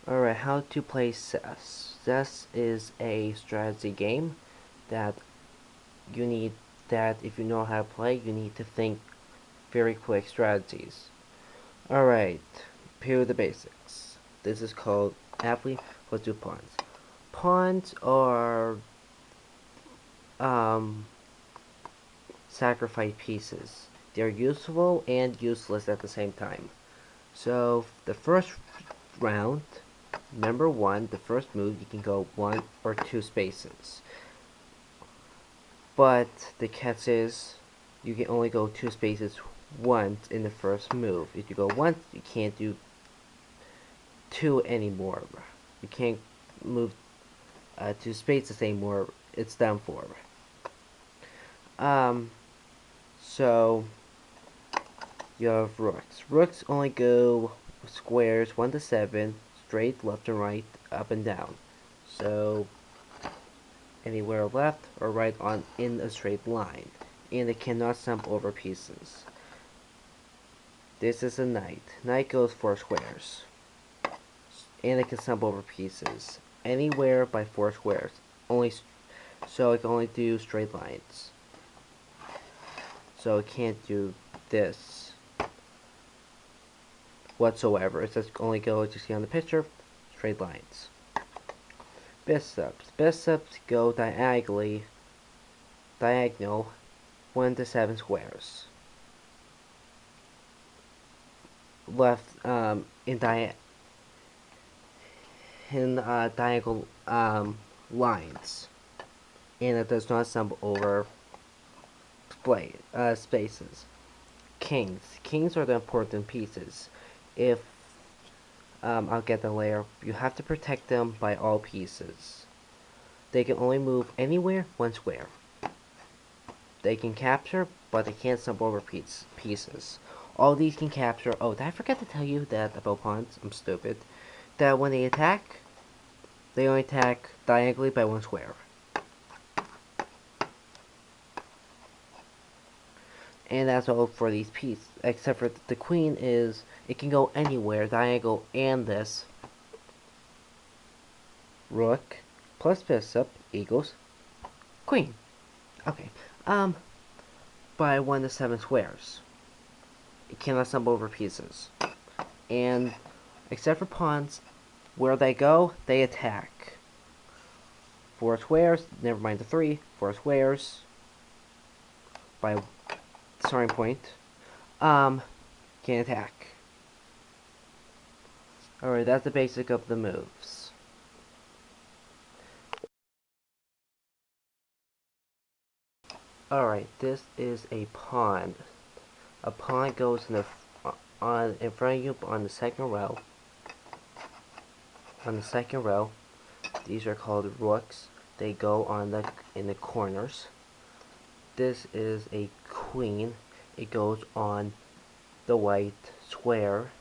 Alright, how to play chess. Chess is a strategy game that you need that if you know how to play, you need to think very quick strategies. Alright, here are the basics. This is called aptly. Let's do pawns. Pawns are um, sacrifice pieces. They're useful and useless at the same time. So the first round, number one, the first move, you can go one or two spaces. But the catch is, you can only go two spaces once in the first move. If you go once, you can't do two anymore. You can't move two spaces anymore. It's done for. Um, so you have rooks. Rooks only go squares 1 to 7, straight, left and right, up and down. So anywhere left or right on in a straight line, and it cannot jump over pieces. This is a knight. Knight goes 4 squares, and it can jump over pieces anywhere by 4 squares. So it can only do straight lines. So it can't do this whatsoever. It just only goes, as you see on the picture, straight lines. Bishops. Bishops go diagonal 1 to 7 squares. Left in diagonal lines, and it does not jump over spaces. Kings are the important pieces. If I'll get them later. You have to protect them by all pieces. They can only move anywhere 1 square. They can capture, but they can't jump over pieces. All these can capture. Oh, did I forget to tell you that about pawns? I'm stupid. That when they attack, they only attack diagonally by 1 square. And that's all for these pieces. Except for the queen is, it can go anywhere, diagonal and this. Rook plus bishop equals queen. Okay. By 1 to 7 squares. It cannot jump over pieces. And except for pawns, where they go, they attack. 4 squares, never mind the 3, 4 squares by starting point, can attack. Alright, that's the basic of the moves. Alright, this is a pawn. A pawn goes in front of you on the second row. On the second row, these are called rooks. They go in the corners. This is a queen. It goes on the white square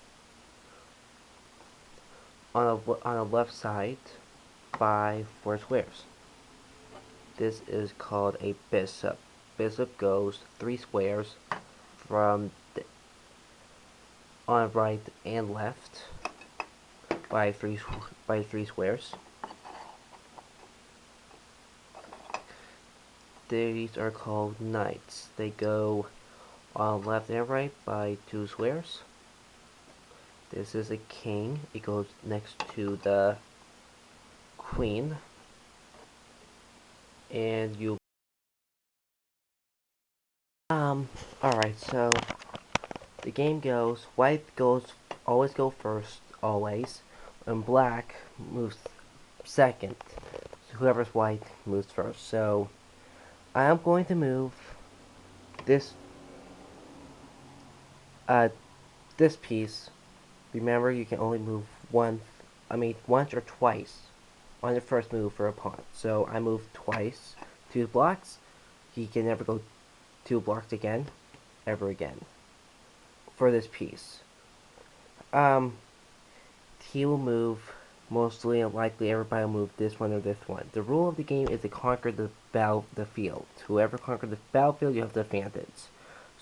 on the left side by 4 squares. This is called a bishop. Bishop goes 3 squares from on right and left by three squares. These are called knights. They go on left and right by 2 squares. This is a king. It goes next to the queen. And you alright, so the game goes, white always go first, always, and black moves second. So whoever's white moves first. So I am going to move this this piece. Remember, you can only move once or twice on the first move for a pawn. So I move twice, 2 blocks. He can never go 2 blocks again, ever again, for this piece. He will move, mostly and likely everybody will move this one or this one. The rule of the game is to conquer the field. Whoever conquers the battlefield, you have the advantage.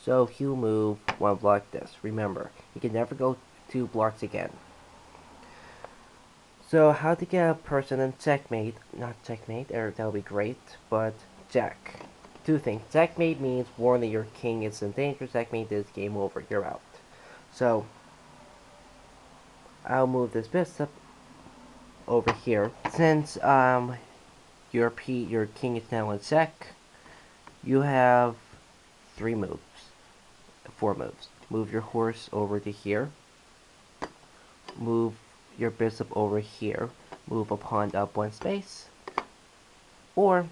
So he'll move 1 block this. Remember, he can never go 2 blocks again. So how to get a person in checkmate? Not checkmate, or that would be great, but check. Two things. Checkmate means warning your king is in danger. Checkmate is game over. You're out. So I'll move this bishop over here. Since your king is now in check, you have three moves, four moves. Move your horse over to here. Move your bishop over here. Move a pawn up one space, or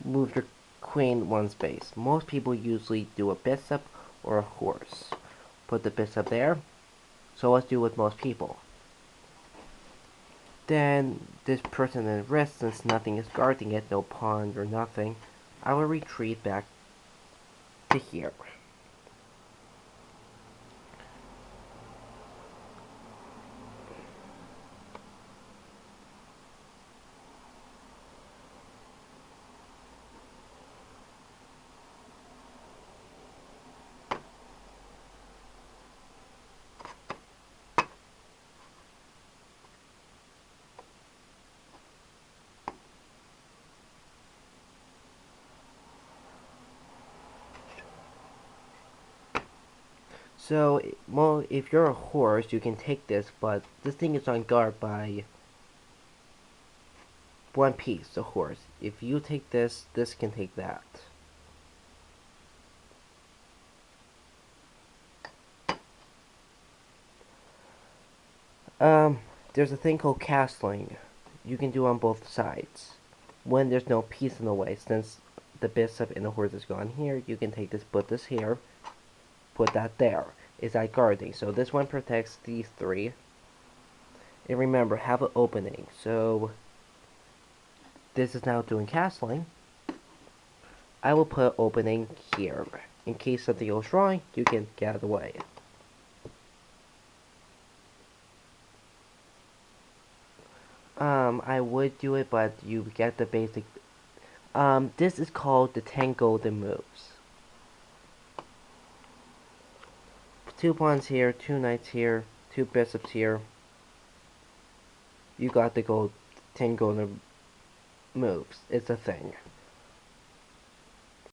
move your queen one space. Most people usually do a bishop or a horse. Put the bishop there. So let's do with most people. Then this person in risk, since nothing is guarding it, no pawn or nothing, I will retreat back to here. So, well, if you're a horse, you can take this, but this thing is on guard by one piece, the horse. If you take this, this can take that. Um, there's a thing called castling. You can do on both sides. When there's no piece in the way, since the bishop and the horse is gone here, you can take this, put this here, put that there. Is that guarding? So this one protects these three. And remember, have an opening. So this is now doing castling. I will put opening here. In case something goes wrong, you can get out of the way. I would do it, but you get the basic. This is called the 10 golden moves. Two pawns here, two knights here, two bishops here. You got the 10 golden moves. It's a thing.